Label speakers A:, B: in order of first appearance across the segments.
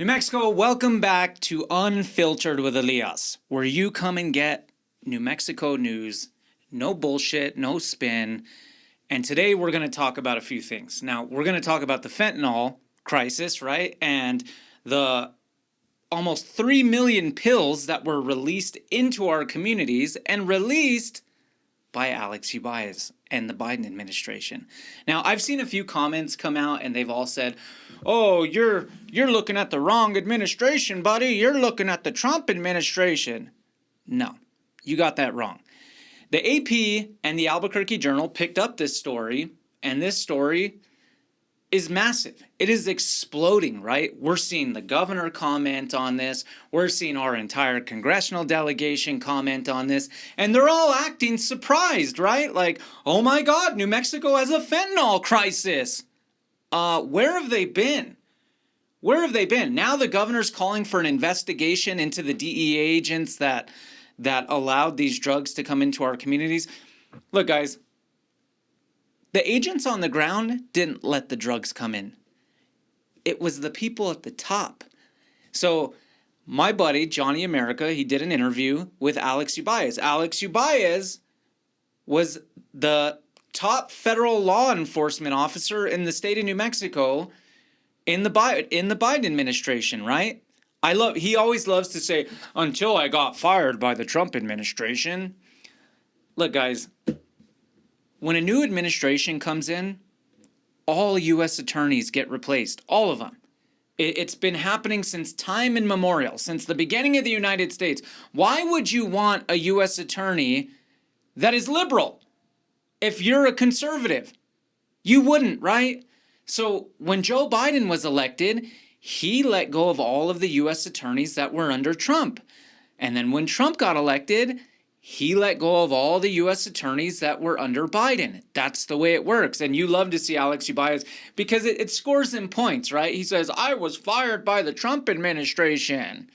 A: New Mexico, welcome back to Unfiltered with Elias, where you come and get New Mexico news, no bullshit, no spin. And today we're going to talk about a few things. Now, we're going to talk about the fentanyl crisis, right? And the almost 3 million pills that were released into our communities and released by Alex Ubaez and the Biden administration. Now, I've seen a few comments come out and they've all said, "Oh, you're looking at the wrong administration, buddy. You're looking at the Trump administration." No, you got that wrong. The AP and the Albuquerque Journal picked up this story, and this story is massive. It is exploding, right? We're seeing the governor comment on this. We're seeing our entire congressional delegation comment on this. And they're all acting surprised, right? Like, oh my God, New Mexico has a fentanyl crisis. Where have they been? Where have they been? Now the governor's calling for an investigation into the DEA agents that allowed these drugs to come into our communities. Look, guys, the agents on the ground didn't let the drugs come in. It was the people at the top. So my buddy, Johnny America, he did an interview with Alex Ubaez. Alex Ubaez was the top federal law enforcement officer in the state of New Mexico in the Biden administration, right? He always loves to say, until I got fired by the Trump administration. Look, guys, when a new administration comes in, all U.S. attorneys get replaced, all of them. It's been happening since time immemorial, since the beginning of the United States. Why would you want a U.S. attorney that is liberal if you're a conservative? You wouldn't, right? So when Joe Biden was elected, he let go of all of the U.S. attorneys that were under Trump. And then when Trump got elected, he let go of all the U.S. attorneys that were under Biden. That's the way it works. And you love to see Alex Ubaez because it scores him points, right? He says, I was fired by the Trump administration.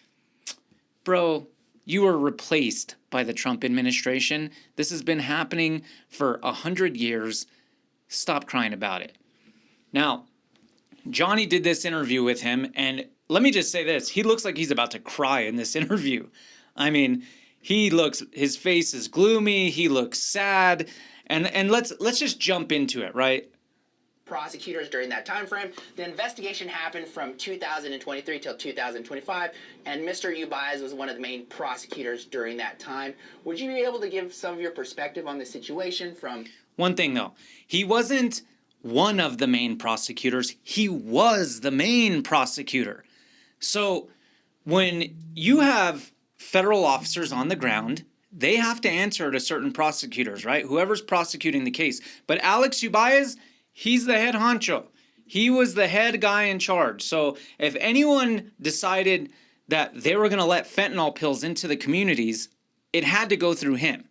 A: Bro, you were replaced by the Trump administration. This has been happening for 100 years. Stop crying about it. Now, Johnny did this interview with him, and let me just say this. He looks like he's about to cry in this interview. I mean, his face is gloomy, he looks sad, and let's just jump into it, right?
B: Prosecutors during that time frame. The investigation happened from 2023 till 2025, and Mr. Ubaez was one of the main prosecutors during that time. Would you be able to give some of your perspective on the situation from...
A: One thing though, he wasn't one of the main prosecutors, he was the main prosecutor. So when you have federal officers on the ground, they have to answer to certain prosecutors, right? Whoever's prosecuting the case. But Alex Ubaez, he's the head honcho. He was the head guy in charge. So if anyone decided that they were going to let fentanyl pills into the communities, it had to go through him.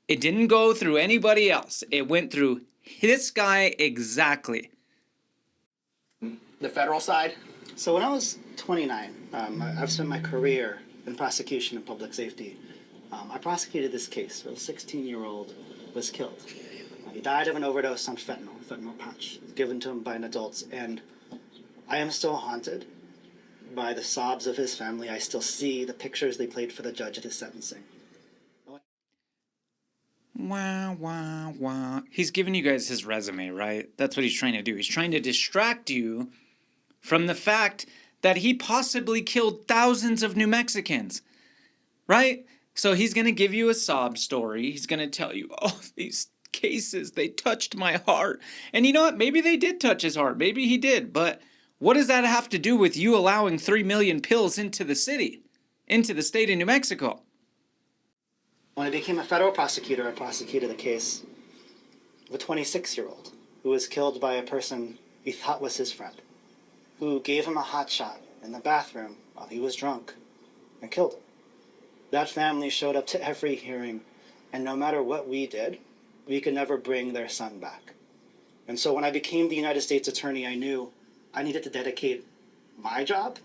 A: It didn't go through anybody else. It went through this guy exactly.
B: The federal side?
C: So when I was 29, I've spent my career in prosecution and public safety. I prosecuted this case where a 16-year-old was killed. He died of an overdose on fentanyl patch given to him by an adult, and I am still haunted by the sobs of his family. I still see the pictures they played for the judge at his sentencing.
A: Wah, wah, wah. He's giving you guys his resume, right? That's what he's trying to do. He's trying to distract you from the fact that he possibly killed thousands of New Mexicans, right? So he's going to give you a sob story. He's going to tell you, oh, these cases, they touched my heart. And you know what? Maybe they did touch his heart. Maybe he did. But what does that have to do with you allowing 3 million pills into the city, into the state of New Mexico?
C: When I became a federal prosecutor, I prosecuted a case of a 26-year-old who was killed by a person he thought was his friend, who gave him a hot shot in the bathroom while he was drunk and killed him. That family showed up to every hearing, and no matter what we did, we could never bring their son back. And so when I became the United States Attorney, I knew I needed to dedicate my job,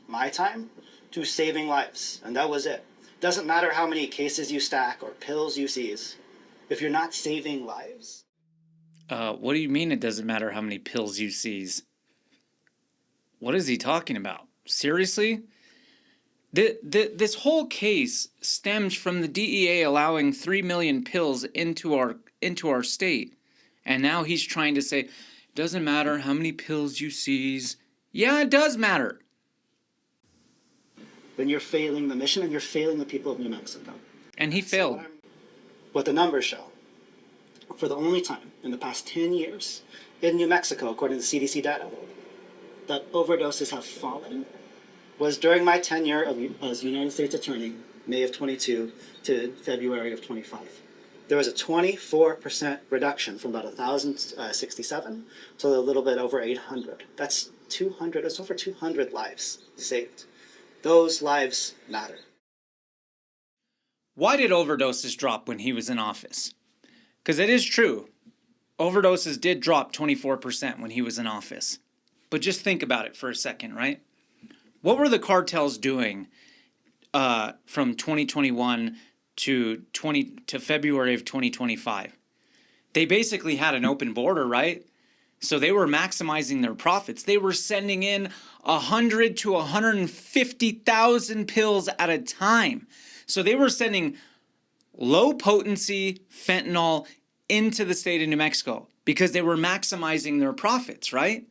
C: my time, to saving lives, and that was it. Doesn't matter how many cases you stack or pills you seize. If you're not saving lives...
A: What do you mean it doesn't matter how many pills you seize? What is he talking about? seriously? This whole case stems from the DEA allowing 3 million pills into our state. And now he's trying to say, doesn't matter how many pills you seize. Yeah, it does matter.
C: Then you're failing the mission and you're failing the people of New Mexico.
A: And he failed.
C: What the numbers show, for the only time in the past 10 years in New Mexico, according to CDC data, that overdoses have fallen was during my tenure as United States Attorney, May of 22 to February of 25. There was a 24% reduction from about 1,067 to a little bit over 800. That's over 200 lives saved. Those lives matter.
A: Why did overdoses drop when he was in office? Because it is true, overdoses did drop 24% when he was in office. But just think about it for a second, right? What were the cartels doing from 2021 to February of 2025? They basically had an open border, right? So they were maximizing their profits. They were sending in 100 to 150,000 pills at a time. So they were sending low potency fentanyl into the state of New Mexico because they were maximizing their profits, right?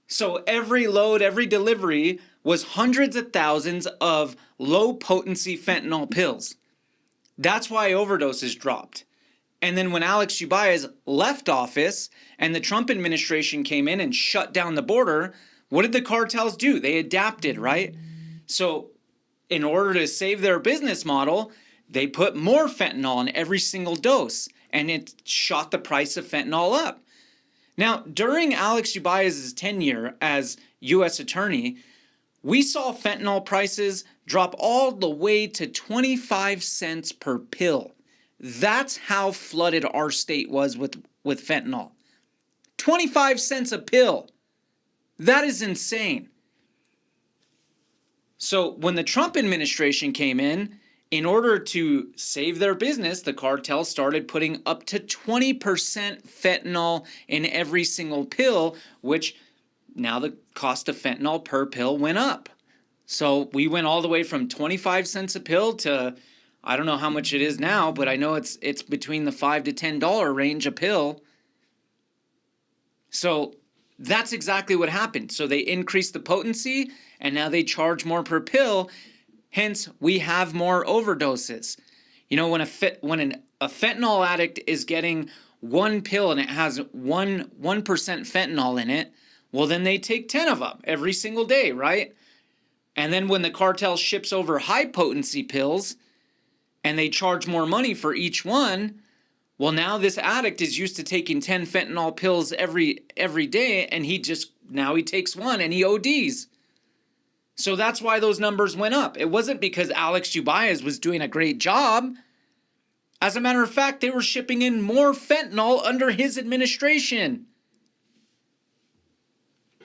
A: So every load, every delivery was hundreds of thousands of low potency fentanyl pills. That's why overdoses dropped. And then when Alex Ubaez left office and the Trump administration came in and shut down the border, what did the cartels do? They adapted, right? So in order to save their business model, they put more fentanyl in every single dose, and it shot the price of fentanyl up. Now, during Alex Ubaez's tenure as U.S. Attorney, we saw fentanyl prices drop all the way to 25 cents per pill. That's how flooded our state was with fentanyl. 25 cents a pill. That is insane. So when the Trump administration came in order to save their business, the cartel started putting up to 20% fentanyl in every single pill, which now the cost of fentanyl per pill went up. So we went all the way from 25 cents a pill to, I don't know how much it is now, but I know it's between the $5 to $10 range a pill. So that's exactly what happened. So they increased the potency and now they charge more per pill. Hence, we have more overdoses. You know, when a fentanyl addict is getting one pill and it has 1% fentanyl in it, well, then they take 10 of them every single day, right? And then when the cartel ships over high potency pills and they charge more money for each one, well, now this addict is used to taking 10 fentanyl pills every day, and he takes one and he ODs. So that's why those numbers went up. It wasn't because Alex Ubaez was doing a great job. As a matter of fact, they were shipping in more fentanyl under his administration.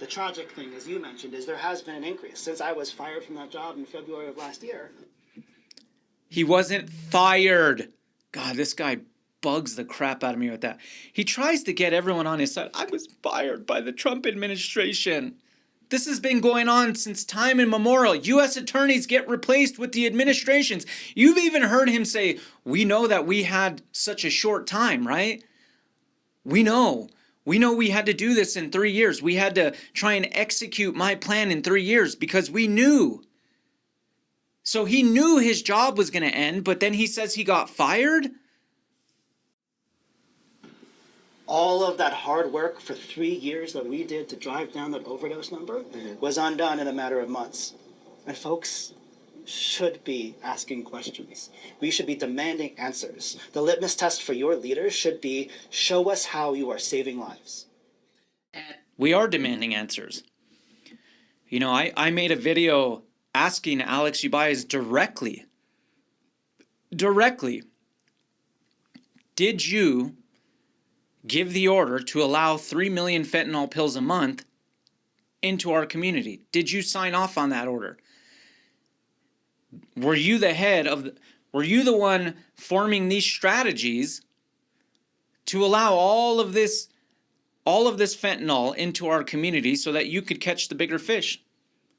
C: The tragic thing, as you mentioned, is there has been an increase. Since I was fired from that job in February of last year.
A: He wasn't fired. God, this guy bugs the crap out of me with that. He tries to get everyone on his side. I was fired by the Trump administration. This has been going on since time immemorial. U.S. attorneys get replaced with the administrations. You've even heard him say, we know that we had such a short time, right? We know we had to do this in 3 years. We had to try and execute my plan in 3 years because we knew. So he knew his job was going to end, but then he says he got fired?
C: All of that hard work for 3 years that we did to drive down that overdose number was undone in a matter of months. And folks should be asking questions. We should be demanding answers. The litmus test for your leaders should be, show us how you are saving lives.
A: We are demanding answers. You know, I made a video asking Alex Ubaez directly, did you give the order to allow 3 million fentanyl pills a month into our community? Did you sign off on that order? Were you the one forming these strategies to allow all of this fentanyl into our community so that you could catch the bigger fish?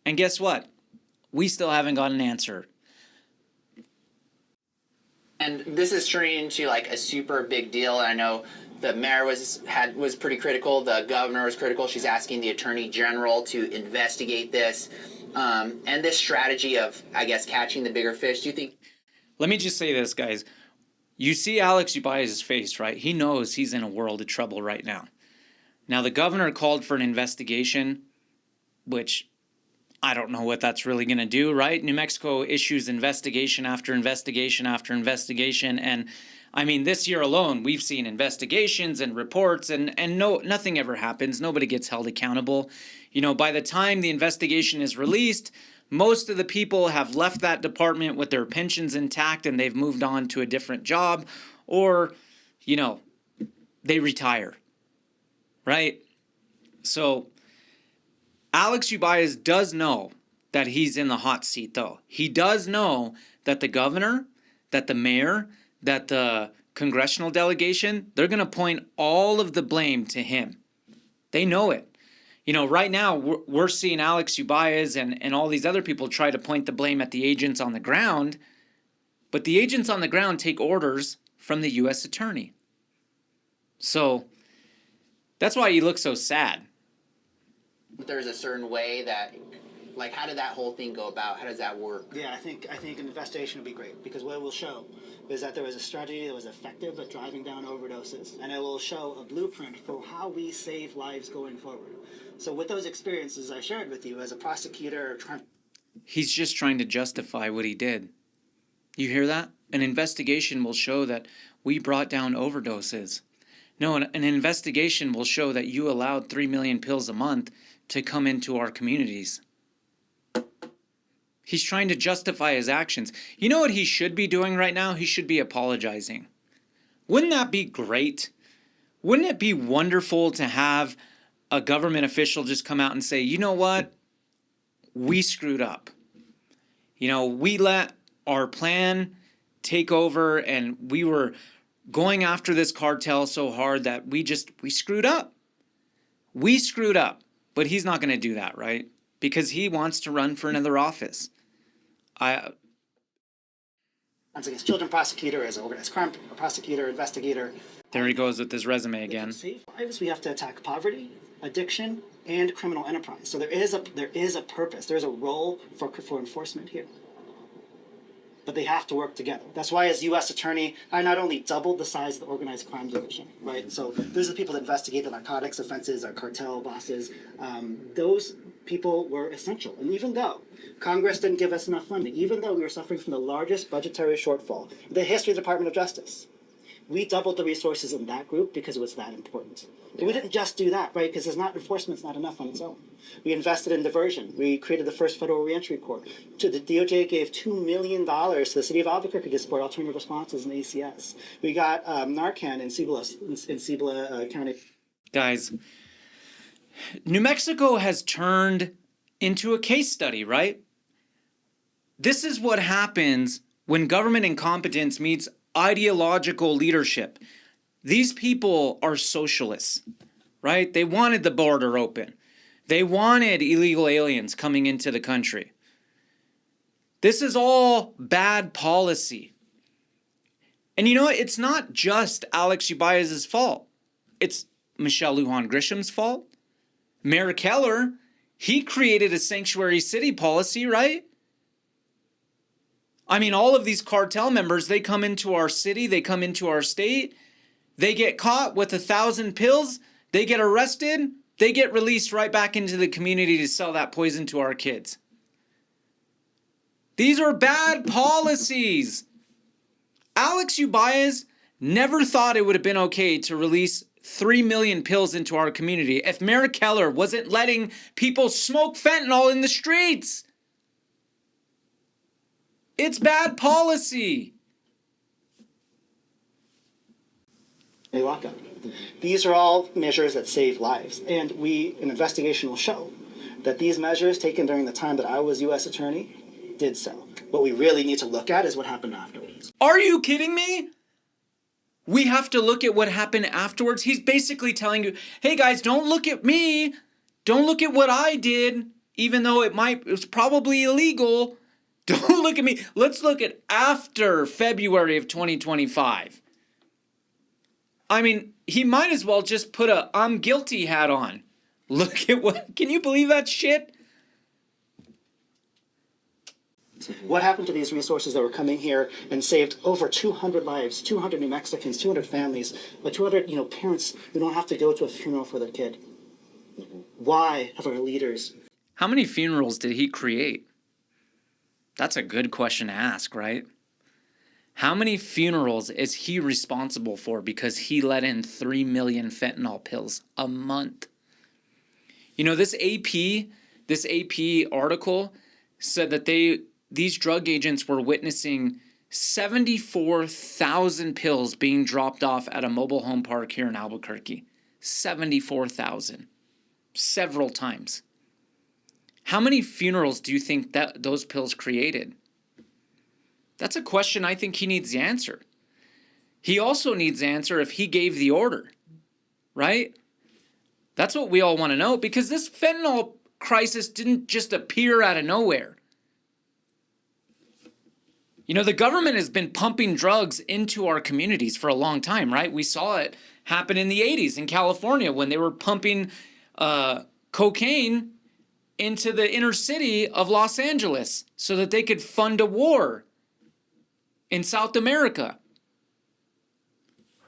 A: And guess what? We still haven't got an answer.
B: And this is turning into like a super big deal. I know the mayor was pretty critical. The governor was critical. She's asking the attorney general to investigate this. And this strategy of, I guess, catching the bigger fish. Do you think?
A: Let me just say this, guys. You see Alex Ubaez's face, right? He knows he's in a world of trouble right now. Now, the governor called for an investigation, which I don't know what that's really going to do, right? New Mexico issues investigation after investigation after investigation. And I mean, this year alone, we've seen investigations and reports and nothing ever happens. Nobody gets held accountable. You know, by the time the investigation is released, most of the people have left that department with their pensions intact and they've moved on to a different job, or, you know, they retire, right? So Alex Ubaez does know that he's in the hot seat, though. He does know that the governor, that the mayor, that the congressional delegation, they're going to point all of the blame to him. They know it. You know, right now, we're seeing Alex Ubaez and all these other people try to point the blame at the agents on the ground, but the agents on the ground take orders from the U.S. attorney. So that's why he looks so sad.
B: There's a certain way that, like, how did that whole thing go about? How does that work?
C: Yeah, I think an investigation would be great, because what it will show is that there was a strategy that was effective at driving down overdoses, and it will show a blueprint for how we save lives going forward. So with those experiences I shared with you as a prosecutor,
A: He's just trying to justify what he did. You hear that? An investigation will show that we brought down overdoses. No, an investigation will show that you allowed 3 million pills a month to come into our communities. He's trying to justify his actions. You know what he should be doing right now? He should be apologizing. Wouldn't that be great? Wouldn't it be wonderful to have a government official just come out and say, you know what? We screwed up. You know, we let our plan take over and we were going after this cartel so hard that we screwed up. We screwed up. But he's not going to do that, right? Because he wants to run for another office.
C: against children prosecutor, as an organized crime prosecutor, investigator.
A: There he goes with his resume again.
C: Save lives, we have to attack poverty, addiction, and criminal enterprise. So there is a purpose. There's a role for enforcement here. But they have to work together. That's why, as U.S. Attorney, I not only doubled the size of the organized crime division, right? So those are the people that investigate the narcotics offenses, our cartel bosses. Those people were essential. And even though Congress didn't give us enough funding, even though we were suffering from the largest budgetary shortfall in the history of the Department of Justice, we doubled the resources in that group because it was that important. But we didn't just do that, right? Because enforcement's not enough on its own. We invested in diversion. We created the first federal reentry court. The DOJ gave $2 million to the city of Albuquerque to support alternative responses in the ACS. We got Narcan in Cibola County.
A: Guys, New Mexico has turned into a case study, right? This is what happens when government incompetence meets ideological leadership. These people are socialists, right? They wanted the border open. They wanted illegal aliens coming into the country. This is all bad policy. And you know what? It's not just Alex Ubaez's fault. It's Michelle Lujan Grisham's fault. Mayor Keller, he created a sanctuary city policy, right? I mean, all of these cartel members, they come into our city, they come into our state, they get caught with 1,000 pills, they get arrested, they get released right back into the community to sell that poison to our kids. These are bad policies. Alex Ubaez never thought it would have been okay to release 3 million pills into our community if Mayor Keller wasn't letting people smoke fentanyl in the streets. It's bad policy.
C: A lockup. These are all measures that save lives. And an investigation will show that these measures taken during the time that I was U.S. Attorney did so. What we really need to look at is what happened afterwards.
A: Are you kidding me? We have to look at what happened afterwards. He's basically telling you, hey guys, don't look at me. Don't look at what I did. even though it was probably illegal. Don't look at me. Let's look at after February of 2025. I mean, he might as well just put a I'm guilty hat on. Look at what, can you believe that shit?
C: What happened to these resources that were coming here and saved over 200 lives, 200 New Mexicans, 200 families, like 200, parents who don't have to go to a funeral for their kid? Why have our leaders?
A: How many funerals did he create? That's a good question to ask, right? How many funerals is he responsible for because he let in 3 million fentanyl pills a month? This AP article said that these drug agents were witnessing 74,000 pills being dropped off at a mobile home park here in Albuquerque. 74,000. Several times. How many funerals do you think that those pills created? That's a question I think he needs the answer. He also needs the answer if he gave the order, right? That's what we all want to know, because this fentanyl crisis didn't just appear out of nowhere. The government has been pumping drugs into our communities for a long time, right? We saw it happen in the 80s in California when they were pumping cocaine into the inner city of Los Angeles so that they could fund a war in South America.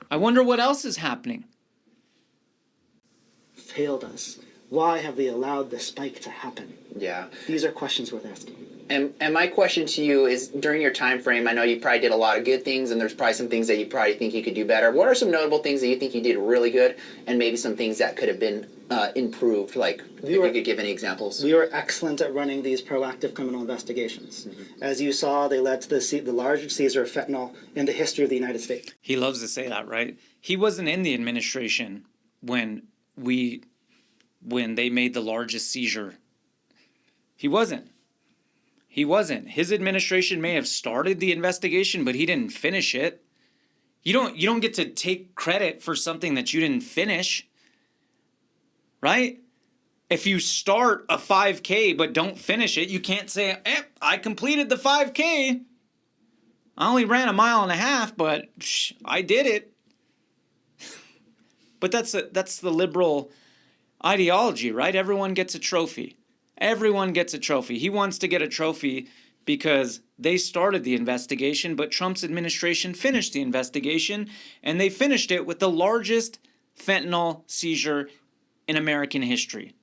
A: I wonder what else is happening.
C: Failed us. Why have they allowed this spike to happen?
B: Yeah.
C: These are questions worth asking.
B: And my question to you is, during your time frame, I know you probably did a lot of good things, and there's probably some things that you probably think you could do better. What are some notable things that you think you did really good, and maybe some things that could have been improved? Like, if you could give any examples.
C: We were excellent at running these proactive criminal investigations. Mm-hmm. As you saw, they led to the largest seizure of fentanyl in the history of the United States.
A: He loves to say that, right? He wasn't in the administration when they made the largest seizure. He wasn't. His administration may have started the investigation, but he didn't finish it. You don't get to take credit for something that you didn't finish, right? If you start a 5K but don't finish it, you can't say, I completed the 5K. I only ran 1.5 miles, but I did it. But that's the liberal ideology, right? Everyone gets a trophy. Everyone gets a trophy. He wants to get a trophy because they started the investigation, but Trump's administration finished the investigation, and they finished it with the largest fentanyl seizure in American history.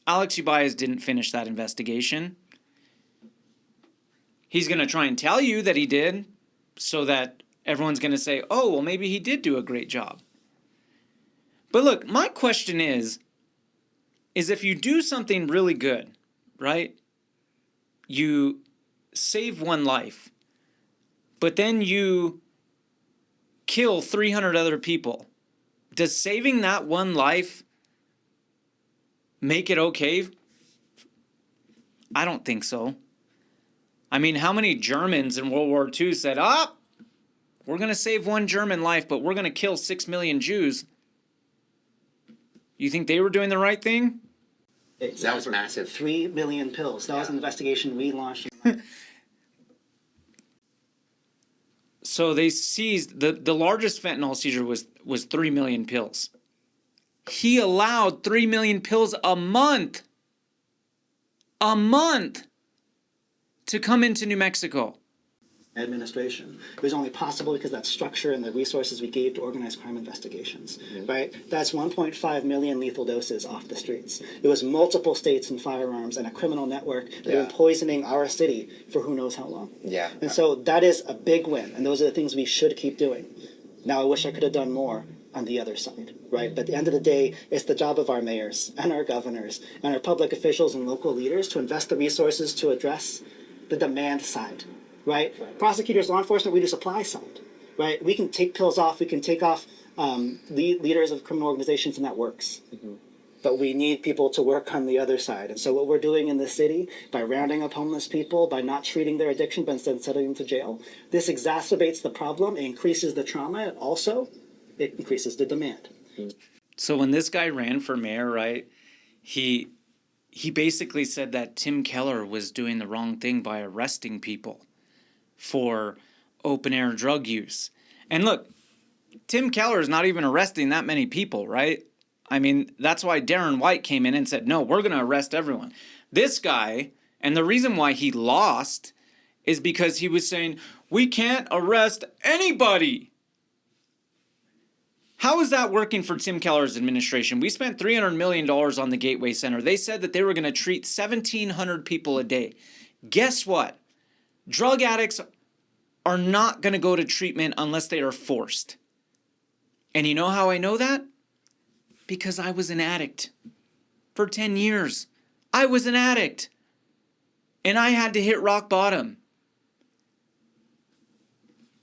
A: Alex Ubaez didn't finish that investigation. He's going to try and tell you that he did, so that everyone's going to say, oh, well, maybe he did do a great job. But look, my question is if you do something really good, right? You save one life, but then you kill 300 other people. Does saving that one life make it okay? I don't think so. I mean, how many Germans in World War II said, we're going to save one German life, but we're going to kill 6 million Jews? You think they were doing the right thing?
B: That was massive.
C: 3 million pills. That was an investigation we launched.
A: So they seized, the largest fentanyl seizure was 3 million pills. He allowed 3 million pills a month to come into New Mexico.
C: Administration. It was only possible because of that structure and the resources we gave to organized crime investigations, right? That's 1.5 million lethal doses off the streets. It was multiple states and firearms and a criminal network that have been poisoning our city for who knows how long.
B: Yeah.
C: And so that is a big win, and those are the things we should keep doing. Now, I wish I could have done more on the other side, right? But at the end of the day, it's the job of our mayors and our governors and our public officials and local leaders to invest the resources to address the demand side. Right? Prosecutors, law enforcement, we do supply side. Right? We can take pills off. We can take off leaders of criminal organizations, and that works. Mm-hmm. But we need people to work on the other side. And so what we're doing in the city, by rounding up homeless people, by not treating their addiction, but instead sending them to jail, this exacerbates the problem, it increases the trauma, and also it increases the demand.
A: So when this guy ran for mayor, right, he he basically said that Tim Keller was doing the wrong thing by arresting people for open air drug use. And look, Tim Keller is not even arresting that many people, right? I mean, that's why Darren White came in and said, no, we're going to arrest everyone. This guy, and the reason why he lost is because he was saying, we can't arrest anybody. How is that working for Tim Keller's administration? We spent $300 million on the Gateway Center. They said that they were going to treat 1,700 people a day. Guess what? Drug addicts are not going to go to treatment unless they are forced. And you know how I know that? Because I was an addict. For 10 years, I was an addict. And I had to hit rock bottom.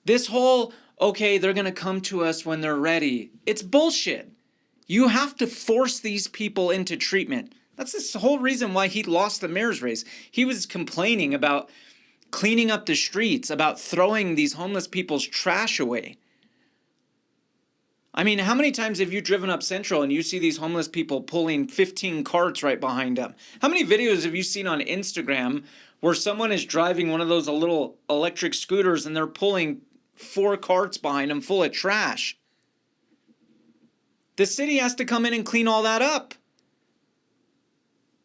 A: This whole, okay, they're going to come to us when they're ready. It's bullshit. You have to force these people into treatment. That's the whole reason why he lost the mayor's race. He was complaining about cleaning up the streets, about throwing these homeless people's trash away. I mean, how many times have you driven up Central and you see these homeless people pulling 15 carts right behind them? How many videos have you seen on Instagram where someone is driving one of those little electric scooters and they're pulling 4 carts behind them full of trash? The city has to come in and clean all that up.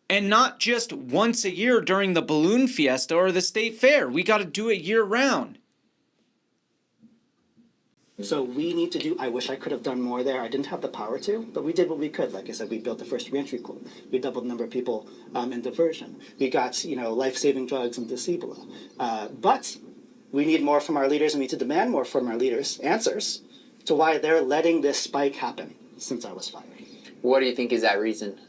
A: And not just once a year during the balloon fiesta or the state fair. We got to do it year round.
C: So we need to do, I wish I could have done more there. I didn't have the power to, but we did what we could. Like I said, we built the first reentry pool. We doubled the number of people in diversion. We got, life-saving drugs into Cibola. But we need more from our leaders, and we need to demand more from our leaders, answers to why they're letting this spike happen since I was fired.
B: What do you think is that reason?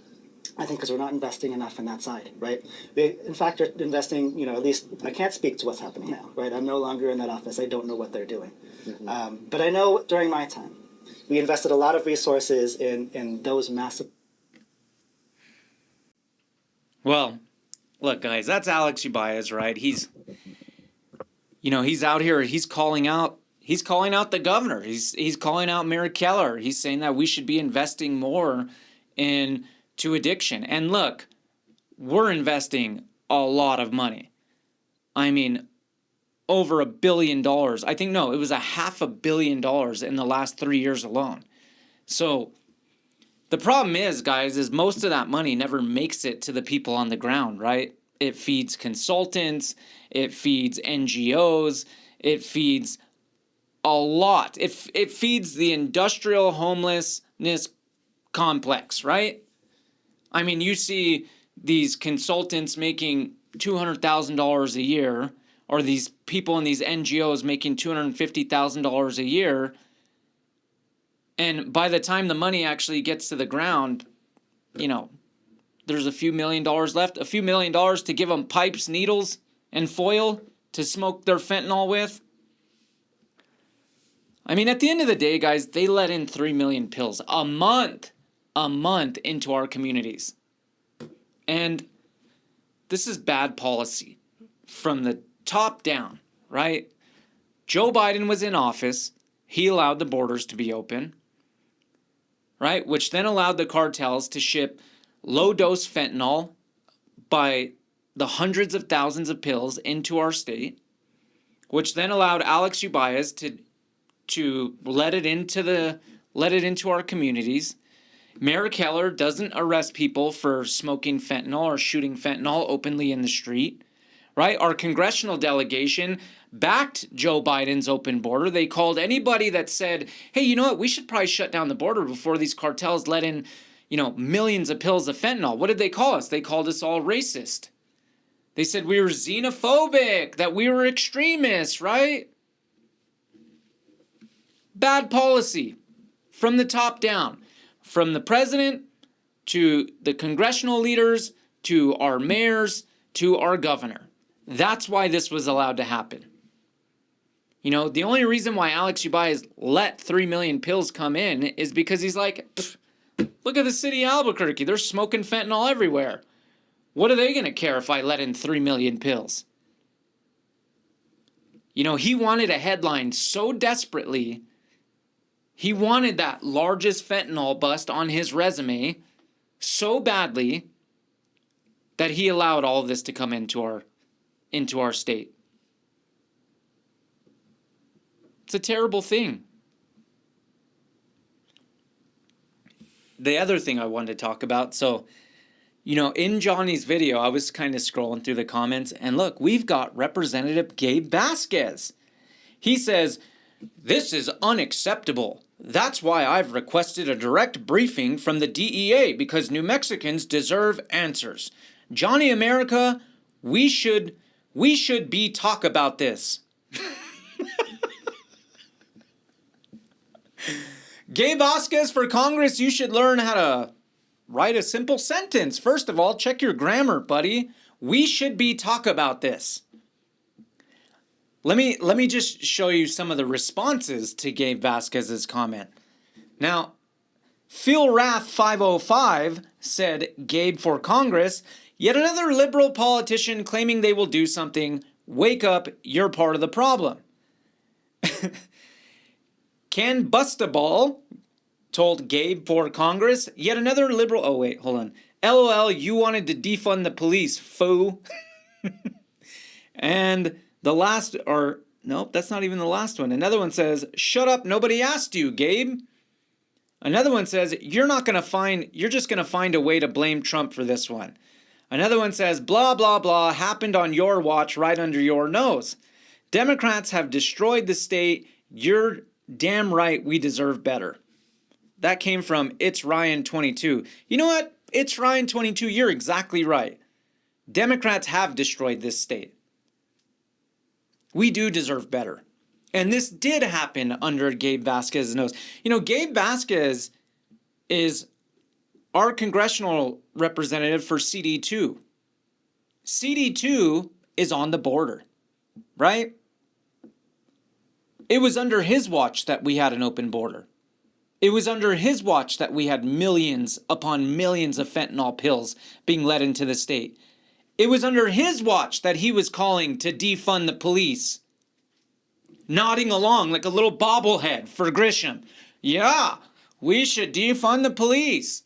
C: I think because we're not investing enough in that side, right? We, in fact, are investing, at least I can't speak to what's happening now, right? I'm no longer in that office. I don't know what they're doing. Mm-hmm. But I know during my time, we invested a lot of resources in those massive...
A: Well, look, guys, that's Alex Ubaez, right? He's out here, he's calling out the governor. He's calling out Mayor Keller. He's saying that we should be investing more into addiction. And look, we're investing a lot of money. I mean, over $1 billion. I think, no, it was $500 million in the last 3 years alone. So the problem is, guys, is most of that money never makes it to the people on the ground, right? It feeds consultants, it feeds NGOs, it feeds a lot. It feeds the industrial homelessness complex, right? I mean, you see these consultants making $200,000 a year, or these people in these NGOs making $250,000 a year, and by the time the money actually gets to the ground, there's a few $1 million left, a few $1 million to give them pipes, needles, and foil to smoke their fentanyl with. I mean, at the end of the day, guys, they let in 3 million pills a month into our communities. And this is bad policy from the top down, right? Joe Biden was in office. He allowed the borders to be open, right? Which then allowed the cartels to ship low-dose fentanyl by the hundreds of thousands of pills into our state, which then allowed Alex Ubaez to let it into our communities. Mayor Keller doesn't arrest people for smoking fentanyl or shooting fentanyl openly in the street, right? Our congressional delegation backed Joe Biden's open border. They called anybody that said, hey, you know what? We should probably shut down the border before these cartels let in, millions of pills of fentanyl. What did they call us? They called us all racist. They said we were xenophobic, that we were extremists, right? Bad policy from the top down, from the president to the congressional leaders to our mayors to our governor. That's why this was allowed to happen. The only reason why Alex Ubaez let 3 million pills come in is because he's like, look at the city of Albuquerque. They're smoking fentanyl everywhere. What are they going to care if I let in 3 million pills? He wanted a headline so desperately. He wanted that largest fentanyl bust on his resume so badly that he allowed all of this to come into our state. It's a terrible thing. The other thing I wanted to talk about, so, in Johnny's video, I was kind of scrolling through the comments, and look, we've got Representative Gabe Vasquez. He says, "This is unacceptable. That's why I've requested a direct briefing from the DEA because New Mexicans deserve answers. Johnny America, we should be talk about this." Gabe Vasquez for Congress, you should learn how to write a simple sentence. First of all, check your grammar, buddy. We should be talk about this. Let me just show you some of the responses to Gabe Vasquez's comment. Now, Phil Rath 505 said, "Gabe for Congress, yet another liberal politician claiming they will do something. Wake up, you're part of the problem." Ken Bustaball told Gabe for Congress, "Yet another liberal..." Oh, wait, hold on. "LOL, you wanted to defund the police, fool." And the last, or nope, that's not even the last one. Another one says, "Shut up, nobody asked you, Gabe." Another one says, you're just going to find a way to blame Trump for this one." Another one says, "Blah, blah, blah, happened on your watch right under your nose. Democrats have destroyed the state. You're damn right we deserve better." That came from It's Ryan 22. You know what? It's Ryan 22, you're exactly right. Democrats have destroyed this state. We do deserve better. And this did happen under Gabe Vasquez's nose. Gabe Vasquez is our congressional representative for CD2. CD2 is on the border, right? It was under his watch that we had an open border. It was under his watch that we had millions upon millions of fentanyl pills being let into the state. It was under his watch that he was calling to defund the police, nodding along like a little bobblehead for Grisham. "Yeah, we should defund the police."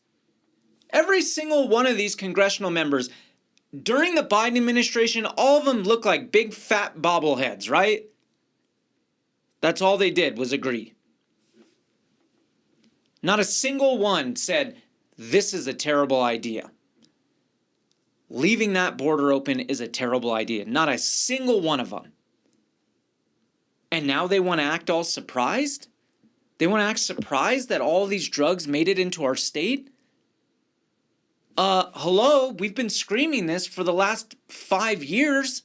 A: Every single one of these congressional members, during the Biden administration, all of them look like big fat bobbleheads, right? That's all they did was agree. Not a single one said, "This is a terrible idea. Leaving that border open is a terrible idea." Not a single one of them. And now they want to act all surprised? They want to act surprised that all these drugs made it into our state? Hello? We've been screaming this for the last 5 years.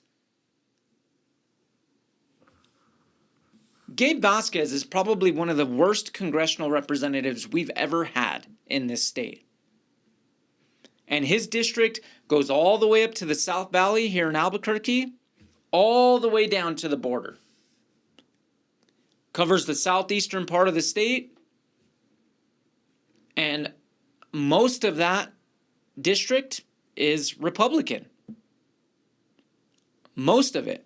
A: Gabe Vasquez is probably one of the worst congressional representatives we've ever had in this state. And his district goes all the way up to the South Valley here in Albuquerque, all the way down to the border. Covers the southeastern part of the state. And most of that district is Republican. Most of it.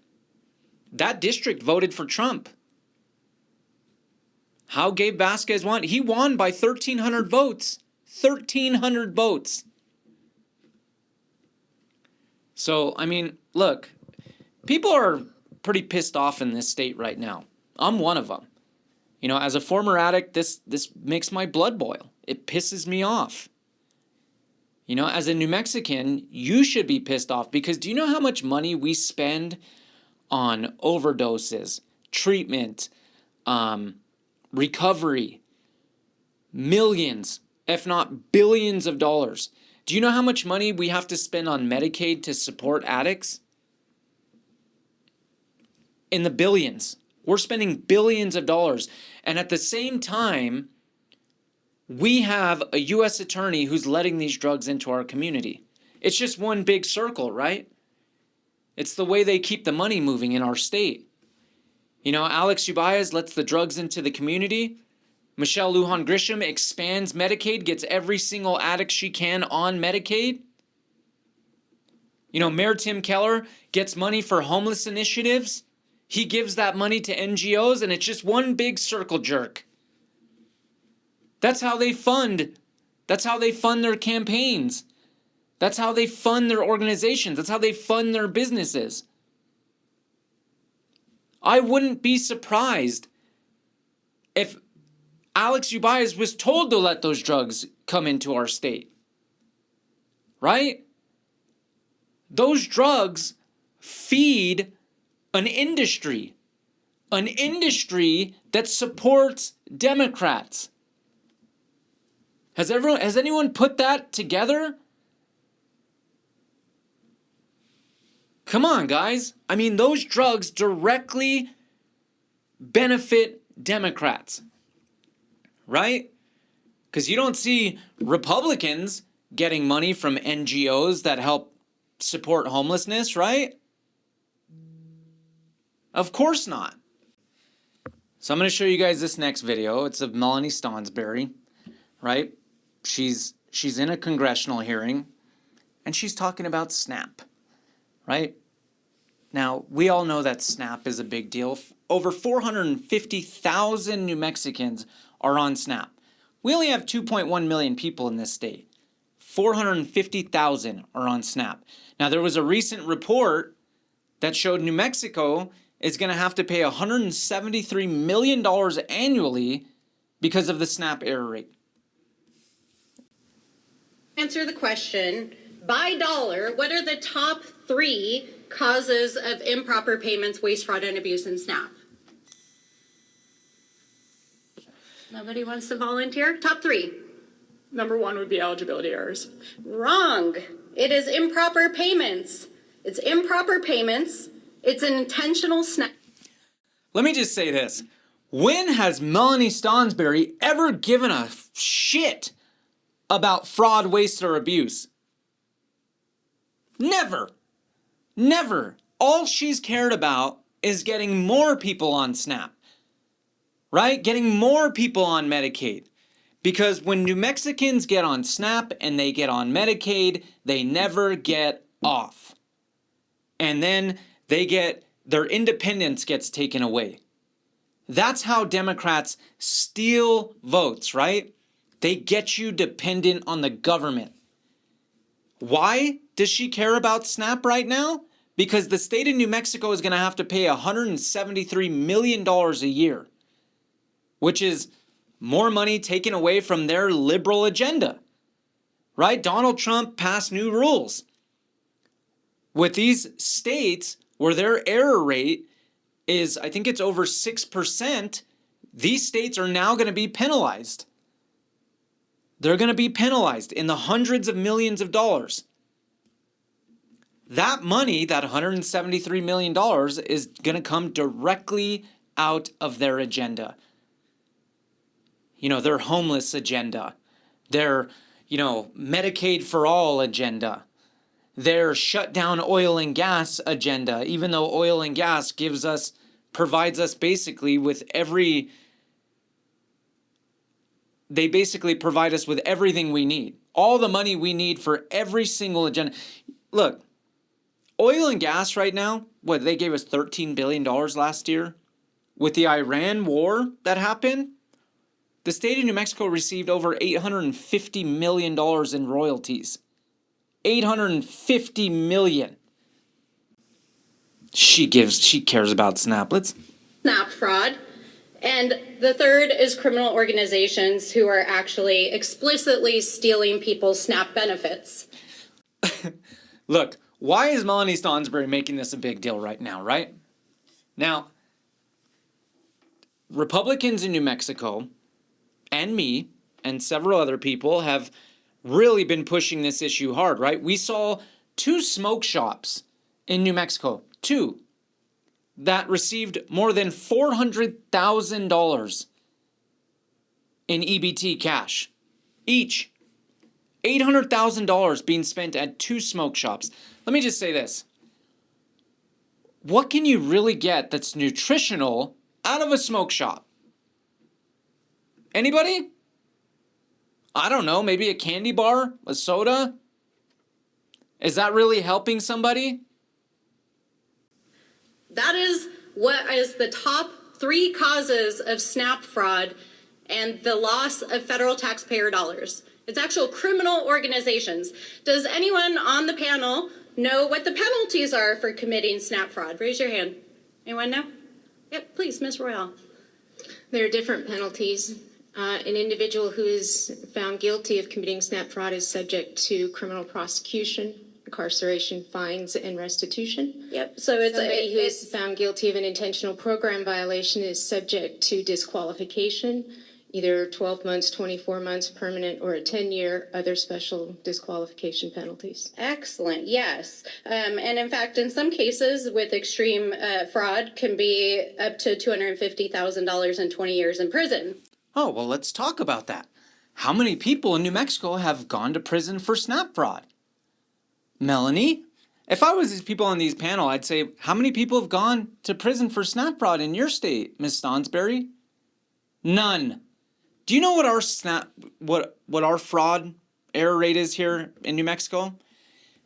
A: That district voted for Trump. How Gabe Vasquez won? He won by 1,300 votes. 1,300 votes. So, look, people are pretty pissed off in this state right now. I'm one of them. As a former addict, this makes my blood boil. It pisses me off. As a New Mexican, you should be pissed off because do you know how much money we spend on overdoses, treatment, recovery? Millions, if not billions of dollars. Do you know how much money we have to spend on Medicaid to support addicts? In the billions. We're spending billions of dollars. And at the same time, we have a U.S. attorney who's letting these drugs into our community. It's just one big circle, right? It's the way they keep the money moving in our state. Alex Ubaez lets the drugs into the community. Michelle Lujan Grisham expands Medicaid, gets every single addict she can on Medicaid. Mayor Tim Keller gets money for homeless initiatives. He gives that money to NGOs, and it's just one big circle jerk. That's how they fund their campaigns. That's how they fund their organizations. That's how they fund their businesses. I wouldn't be surprised if Alex Ubaez was told to let those drugs come into our state. Right? Those drugs feed an industry that supports Democrats. Has anyone put that together? Come on, guys. I mean, those drugs directly benefit Democrats, right? Because you don't see Republicans getting money from NGOs that help support homelessness, right? Of course not. So I'm going to show you guys this next video. It's of Melanie Stonsbury, right? She's in a congressional hearing, and she's talking about SNAP, right? Now, we all know that SNAP is a big deal. Over 450,000 New Mexicans are on SNAP. We only have 2.1 million people in this state. 450,000 are on SNAP. Now, there was a recent report that showed New Mexico is going to have to pay $173 million annually because of the SNAP error rate.
D: Answer the question, by dollar, what are the top 3 causes of improper payments, waste, fraud, and abuse in SNAP? Nobody wants to volunteer? Top 3.
E: Number 1 would be eligibility errors.
D: Wrong. It is improper payments. It's improper payments. It's an intentional SNAP.
A: Let me just say this. When has Melanie Stonsbury ever given a shit about fraud, waste, or abuse? Never. Never. All she's cared about is getting more people on SNAP, right? Getting more people on Medicaid. Because when New Mexicans get on SNAP and they get on Medicaid, they never get off. And then their independence gets taken away. That's how Democrats steal votes, right? They get you dependent on the government. Why does she care about SNAP right now? Because the state of New Mexico is going to have to pay $173 million a year, which is more money taken away from their liberal agenda, right? Donald Trump passed new rules. With these states where their error rate is, I think it's over 6%, these states are now going to be penalized. They're going to be penalized in the hundreds of millions of dollars. That money, that $173 million, is going to come directly out of their agenda. You know, their homeless agenda, their, Medicaid for all agenda, their shut down oil and gas agenda, even though oil and gas provides us basically with they basically provide us with everything we need. All the money we need for every single agenda. Look, oil and gas right now, they gave us $13 billion last year. With the Iran war that happened, the state of New Mexico received over $850 million in royalties. $850 million. She cares about SNAP.
D: SNAP fraud. And the third is criminal organizations who are actually explicitly stealing people's SNAP benefits.
A: Look, why is Melanie Stonsbury making this a big deal right now, right? Now, Republicans in New Mexico and me and several other people have really been pushing this issue hard, right? We saw 2 smoke shops in New Mexico, 2, that received more than $400,000 in EBT cash. Each. $800,000 being spent at 2 smoke shops. Let me just say this. What can you really get that's nutritional out of a smoke shop? Anybody? I don't know, maybe a candy bar, a soda? Is that really helping somebody?
D: That is what is the top 3 causes of SNAP fraud. and the loss of federal taxpayer dollars. It's actual criminal organizations. Does anyone on the panel know what the penalties are for committing SNAP fraud? Raise your hand. Anyone know? Yep, please, Ms. Royale.
F: There are different penalties. An individual who is found guilty of committing SNAP fraud is subject to criminal prosecution, incarceration, fines, and restitution.
D: Yep, so it's
F: Somebody who is found guilty of an intentional program violation is subject to disqualification, either 12 months, 24 months, permanent, or a 10-year, other special disqualification penalties.
D: excellent, yes. And in fact, in some cases with extreme fraud can be up to $250,000 and 20 years in prison.
A: Oh, well, let's talk about that. How many people in New Mexico have gone to prison for SNAP fraud? Melanie? If I was these people on these panel, I'd say, how many people have gone to prison for SNAP fraud in your state, Ms. Stonsberry? None. Do you know what our what our fraud error rate is here in New Mexico?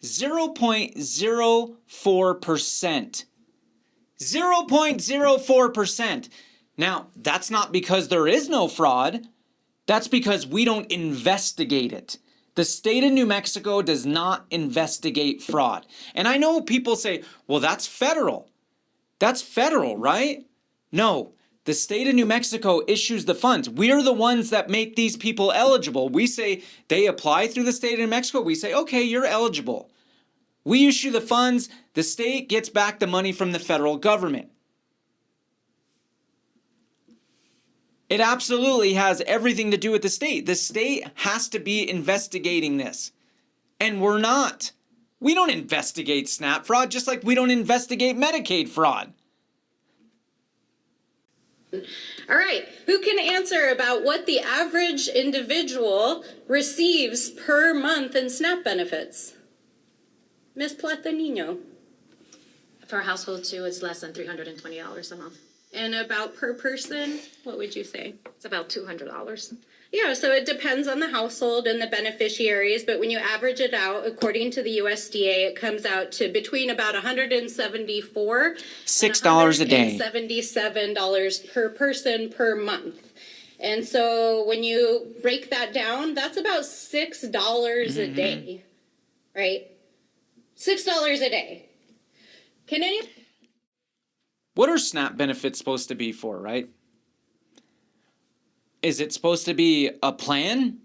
A: 0.04%. 0.04%. Now, that's not because there is no fraud. That's because we don't investigate it. The state of New Mexico does not investigate fraud. And I know people say, well, that's federal. That's federal, right? No, the state of New Mexico issues the funds. We're the ones that make these people eligible. We say they apply through the state of New Mexico. We say, okay, you're eligible. We issue the funds. The state gets back the money from the federal government. It absolutely has everything to do with the state. The state has to be investigating this. And we're not. We don't investigate SNAP fraud, just like we don't investigate Medicaid fraud.
D: All right, who can answer about what the average individual receives per month in SNAP benefits? Ms. Platanino.
G: For a household too, it's less than $320 a month.
D: And about per person, what would you say?
G: It's about $200.
D: Yeah, so it depends on the household and the beneficiaries, but when you average it out, according to the USDA, it comes out to between about $174
A: $6 a day.
D: $77 per person per month. And so when you break that down, that's about $6 a day, right? $6 a day. Can any...
A: What are SNAP benefits supposed to be for, right? Is it supposed to be a plan?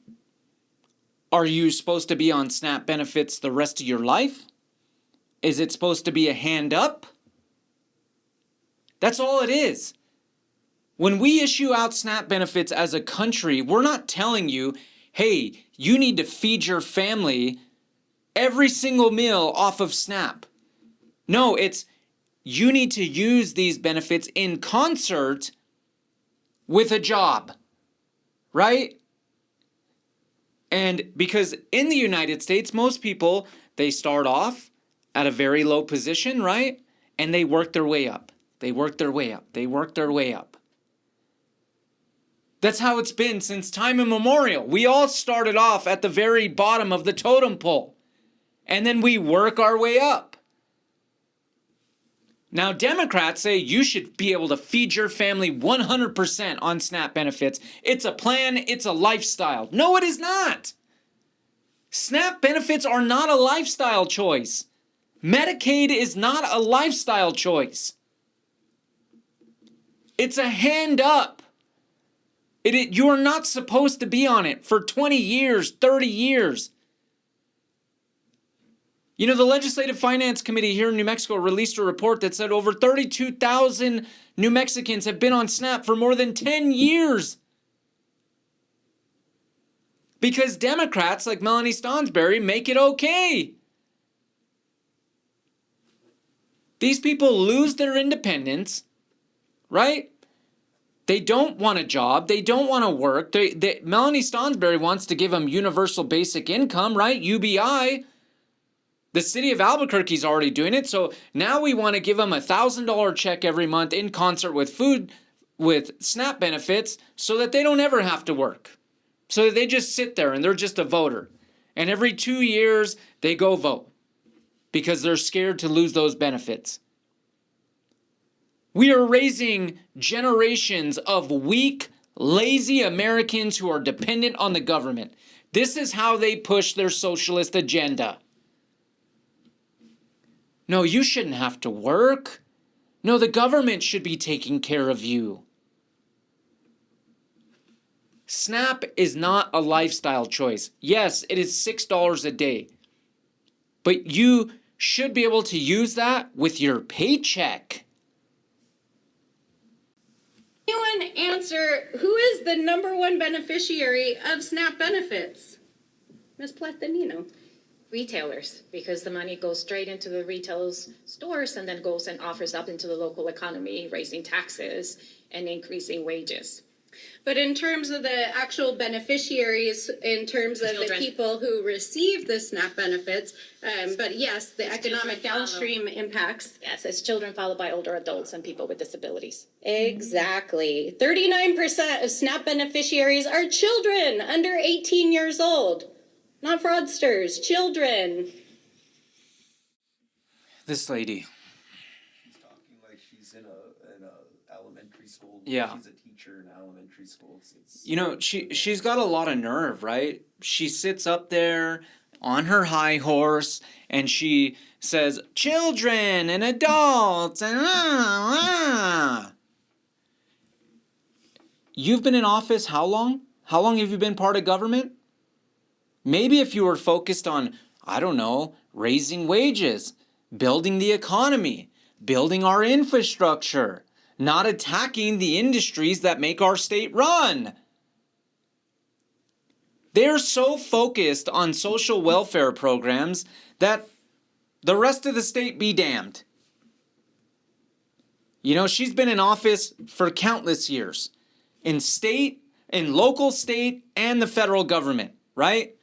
A: Are you supposed to be on SNAP benefits the rest of your life? Is it supposed to be a hand up? That's all it is. When we issue out SNAP benefits as a country, we're not telling you, hey, you need to feed your family every single meal off of SNAP. No, it's you need to use these benefits in concert with a job, right? And because in the United States, most people, they start off at a very low position, right? And they work their way up. They work their way up. They work their way up. That's how it's been since time immemorial. We all started off at the very bottom of the totem pole, and then we work our way up. Now, Democrats say you should be able to feed your family 100% on SNAP benefits. It's a plan, it's a lifestyle. No, it is not. SNAP benefits are not a lifestyle choice. Medicaid is not a lifestyle choice. It's a hand up. You are not supposed to be on it for 20 years, 30 years. You know, the Legislative Finance Committee here in New Mexico released a report that said over 32,000 New Mexicans have been on SNAP for more than 10 years. Because Democrats like Melanie Stonsberry make it okay. These people lose their independence, right? They don't want a job. They don't want to work. Melanie Stonsberry wants to give them universal basic income, right? UBI. The city of Albuquerque's already doing it, so now we want to give them a $1,000 check every month in concert with SNAP benefits so that they don't ever have to work. So that they just sit there and they're just a voter. And every 2 years, they go vote because they're scared to lose those benefits. We are raising generations of weak, lazy Americans who are dependent on the government. This is how they push their socialist agenda. No, you shouldn't have to work. No, the government should be taking care of you. SNAP is not a lifestyle choice. Yes, it is $6 a day. But you should be able to use that with your paycheck.
D: Anyone answer who is the number one beneficiary of SNAP benefits? Ms. Platanino.
G: Retailers, because the money goes straight into the retailers' stores and then goes and offers up into the local economy, raising taxes and increasing wages.
D: But in terms of the actual beneficiaries, in terms of
G: Children.
D: the people who receive the SNAP benefits, but yes, the economic
G: children follow.
D: downstream impacts.
G: Yes, it's children followed by older adults and people with disabilities.
D: Exactly. 39% of SNAP beneficiaries are children under 18 years old. Not fraudsters, children.
A: This lady.
H: She's talking like she's in a elementary school.
A: Yeah.
H: She's a teacher in elementary school. It's
A: You know, she's got a lot of nerve, right? She sits up there on her high horse and she says, children and adults and You've been in office how long? How long have you been part of government? Maybe if you were focused on, I don't know, raising wages, building the economy, building our infrastructure, not attacking the industries that make our state run. They're so focused on social welfare programs that the rest of the state be damned. You know, she's been in office for countless years in state, in local state, and the federal government, right?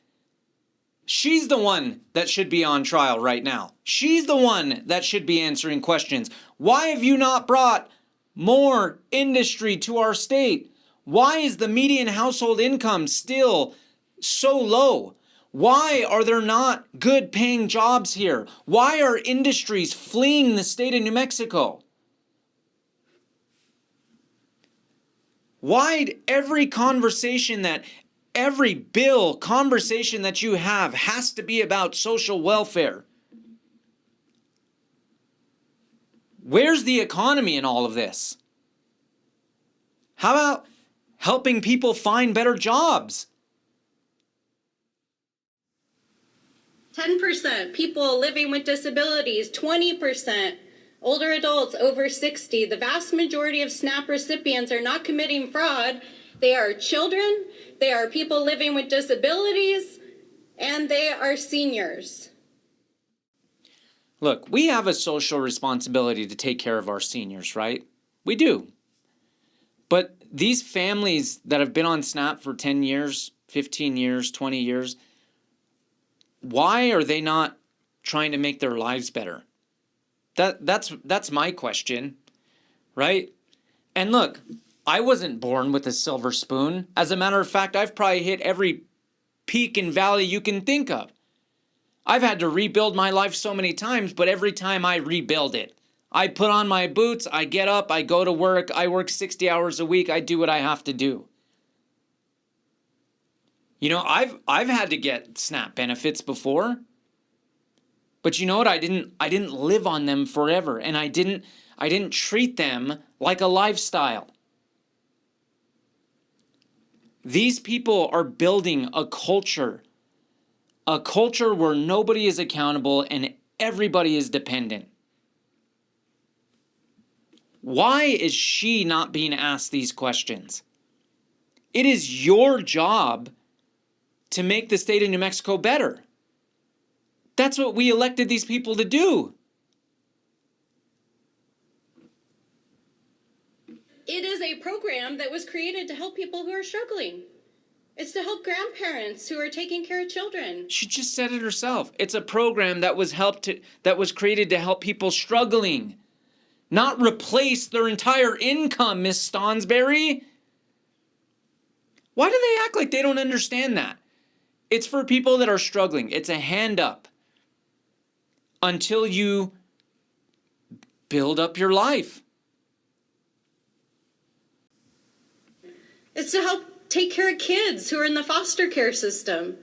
A: She's the one that should be on trial right now. She's the one that should be answering questions. Why have you not brought more industry to our state? Why is the median household income still so low? Why are there not good paying jobs here? Why are industries fleeing the state of New Mexico? Why every conversation that you have has to be about social welfare? Where's the economy in all of this? How about helping people find better jobs?
D: 10% people living with disabilities, 20% older adults over 60. The vast majority of SNAP recipients are not committing fraud. They are children, they are people living with disabilities, and they are seniors.
A: Look, we have a social responsibility to take care of our seniors, right? We do. But these families that have been on SNAP for 10 years, 15 years, 20 years, why are they not trying to make their lives better? That's my question, right? And look, I wasn't born with a silver spoon. As a matter of fact, I've probably hit every peak and valley you can think of. I've had to rebuild my life so many times, but every time I rebuild it, I put on my boots, I get up, I go to work, I work 60 hours a week, I do what I have to do. You know, I've had to get SNAP benefits before. But you know what? I didn't live on them forever, and I didn't treat them like a lifestyle. These people are building a culture where nobody is accountable and everybody is dependent. Why is she not being asked these questions? It is your job to make the state of New Mexico better. That's what we elected these people to do.
D: It is a program that was created to help people who are struggling. It's to help grandparents who are taking care of children.
A: She just said it herself. It's a program that was created to help people struggling, not replace their entire income, Miss Stonsberry. Why do they act like they don't understand that? It's for people that are struggling. It's a hand up until you build up your life.
D: It's to help take care of kids who are in the foster care system.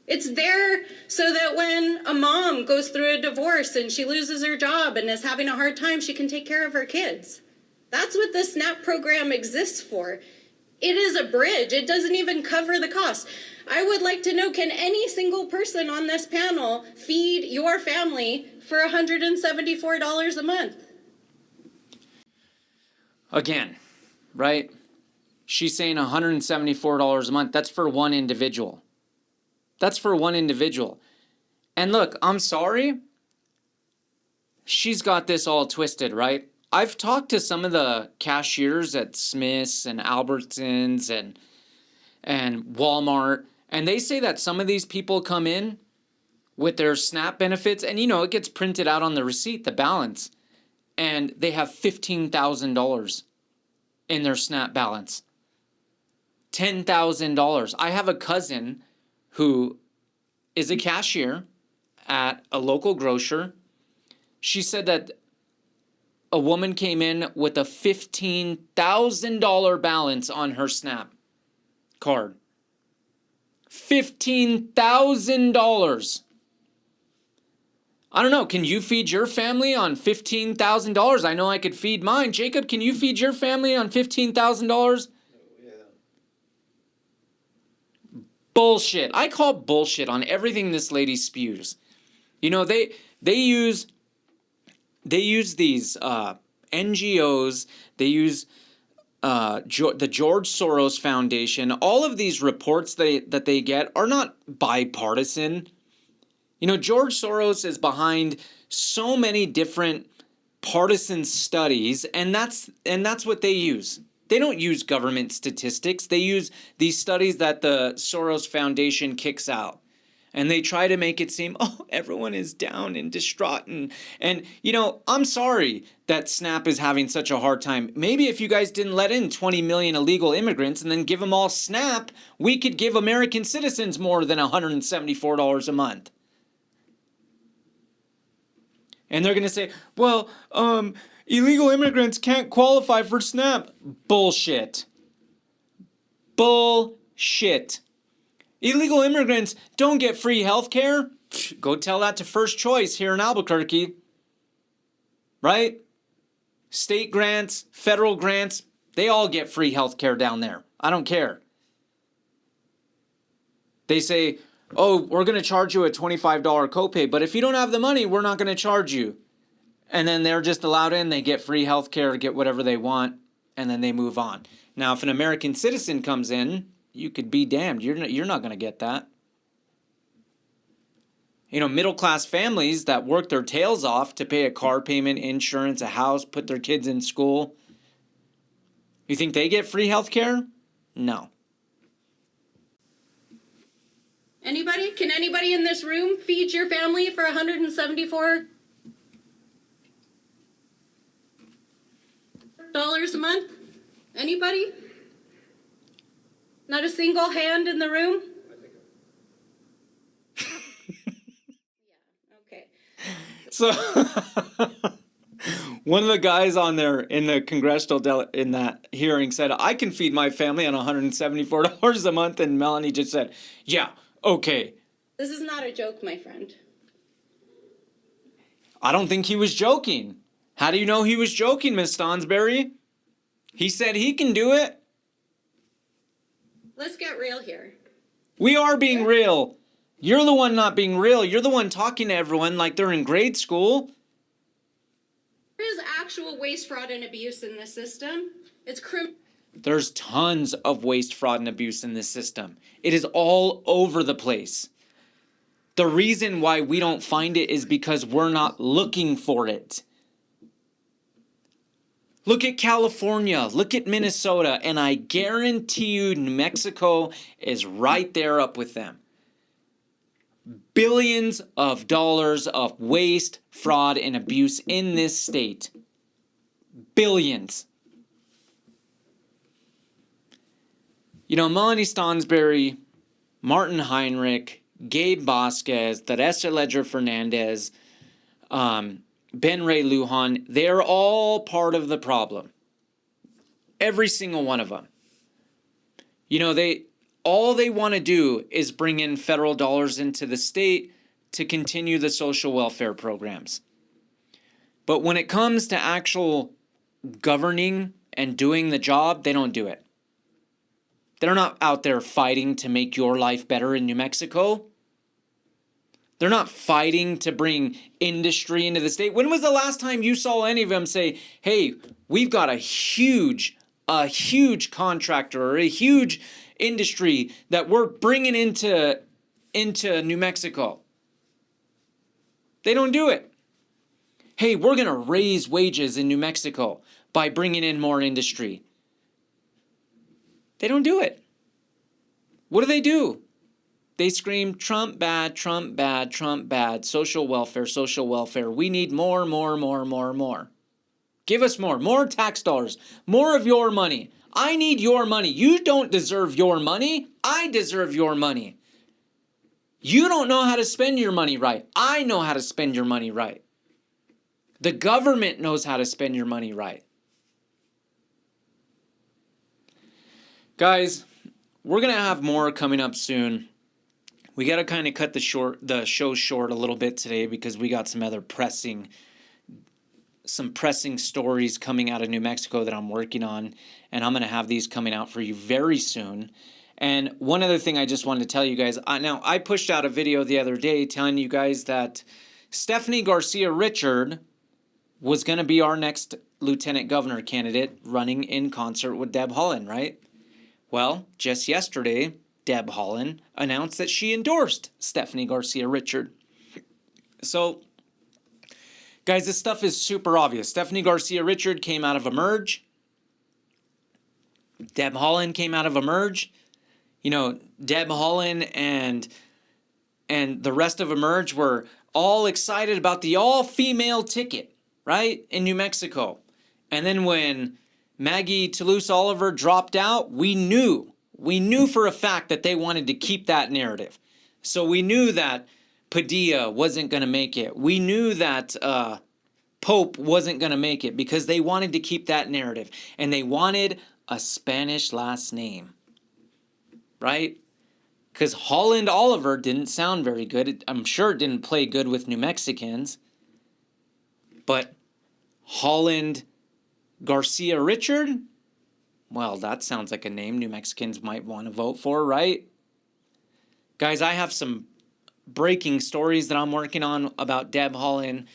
D: It's there so that when a mom goes through a divorce and she loses her job and is having a hard time, she can take care of her kids. That's what the SNAP program exists for. It is a bridge. It doesn't even cover the cost. I would like to know, can any single person on this panel feed your family for $174 a month?
A: Again, right? She's saying $174 a month. That's for one individual. That's for one individual. And look, I'm sorry. She's got this all twisted, right? I've talked to some of the cashiers at Smith's and Albertsons and Walmart, and they say that some of these people come in with their SNAP benefits, and it gets printed out on the receipt, the balance, and they have $15,000 in their SNAP balance. $10,000. I have a cousin who is a cashier at a local grocer. She said that a woman came in with a $15,000 balance on her SNAP card. $15,000. I don't know. Can you feed your family on $15,000? I know I could feed mine. Jacob, can you feed your family on $15,000?
H: Yeah.
A: Bullshit. I call bullshit on everything this lady spews. They use these NGOs. They use the George Soros Foundation. All of these reports that they get are not bipartisan. George Soros is behind so many different partisan studies, and that's what they use. They don't use government statistics. They use these studies that the Soros Foundation kicks out. And they try to make it seem, everyone is down and distraught. And I'm sorry that SNAP is having such a hard time. Maybe if you guys didn't let in 20 million illegal immigrants and then give them all SNAP, we could give American citizens more than $174 a month. And they're going to say, illegal immigrants can't qualify for SNAP. Bullshit. Bullshit. Illegal immigrants don't get free health care. Go tell that to First Choice here in Albuquerque. Right? State grants, federal grants, they all get free health care down there. I don't care. They say, we're going to charge you a $25 copay, but if you don't have the money, we're not going to charge you. And then they're just allowed in, they get free health care, get whatever they want, and then they move on. Now, if an American citizen comes in, you could be damned. You're not going to get that. Middle-class families that work their tails off to pay a car payment, insurance, a house, put their kids in school. You think they get free health care? No.
D: Anybody? Can anybody in this room feed your family for $174 a month? Anybody? Not a single hand in the room? Yeah, okay.
A: So one of the guys on there in the congressional in that hearing said, I can feed my family on $174 a month. And Melanie just said, yeah, okay.
D: This is not a joke, my friend.
A: I don't think he was joking. How do you know he was joking, Miss Stonsberry? He said he can do it.
D: Let's get real here.
A: We are being real. You're the one not being real. You're the one talking to everyone like they're in grade school.
D: There is actual waste, fraud, and abuse in this system. It's criminal.
A: There's tons of waste, fraud, and abuse in this system. It is all over the place. The reason why we don't find it is because we're not looking for it. Look at California, look at Minnesota, and I guarantee you New Mexico is right there up with them. Billions of dollars of waste, fraud, and abuse in this state. Billions. Melanie Stonsberry, Martin Heinrich, Gabe Vasquez, Teresa Ledger Fernandez, Ben Ray Lujan, they're all part of the problem. Every single one of them. You know, all they want to do is bring in federal dollars into the state to continue the social welfare programs. But when it comes to actual governing and doing the job, they don't do it. They're not out there fighting to make your life better in New Mexico. They're not fighting to bring industry into the state. When was the last time you saw any of them say, hey, we've got a huge contractor or a huge industry that we're bringing into New Mexico? They don't do it. Hey, we're going to raise wages in New Mexico by bringing in more industry. They don't do it. What do? They scream, Trump bad, Trump bad, Trump bad, social welfare, social welfare. We need more. Give us more tax dollars, more of your money. I need your money. You don't deserve your money. I deserve your money. You don't know how to spend your money right. I know how to spend your money right. The government knows how to spend your money right. Guys, we're going to have more coming up soon. We got to kind of cut the show short a little bit today because we got some pressing stories coming out of New Mexico that I'm working on, and I'm going to have these coming out for you very soon. And one other thing I just wanted to tell you guys, now I pushed out a video the other day telling you guys that Stephanie Garcia Richard was going to be our next lieutenant governor candidate running in concert with Deb Haaland, right? Well, just yesterday, Deb Haaland announced that she endorsed Stephanie Garcia Richard. So, guys, this stuff is super obvious. Stephanie Garcia Richard came out of Emerge. Deb Haaland came out of Emerge. You know, Deb Haaland and the rest of Emerge were all excited about the all-female ticket, right, in New Mexico. And then when Maggie Toulouse Oliver dropped out, we knew for a fact that they wanted to keep that narrative. So we knew that Padilla wasn't going to make it. We knew that Pope wasn't going to make it because they wanted to keep that narrative. And they wanted a Spanish last name, right? Because Haaland Oliver didn't sound very good. I'm sure it didn't play good with New Mexicans. But Haaland Garcia Richard, well, that sounds like a name New Mexicans might want to vote for, right? Guys, I have some breaking stories that I'm working on about Deb Haaland,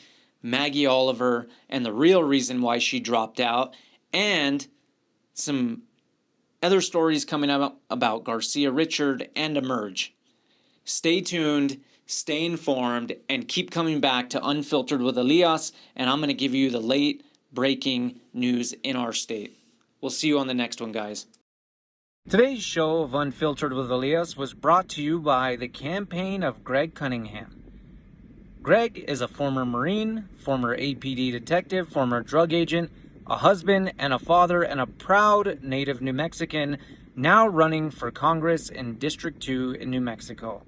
A: Maggie Oliver, and the real reason why she dropped out, and some other stories coming up about Garcia Richard and Emerge. Stay tuned, stay informed, and keep coming back to Unfiltered with Elias, and I'm going to give you the late breaking news in our state. We'll see you on the next one, guys. Today's show of Unfiltered with Elias was brought to you by the campaign of Greg Cunningham. Greg is a former Marine, former APD detective, former drug agent, a husband and a father, and a proud native New Mexican, now running for Congress in District 2 in New Mexico.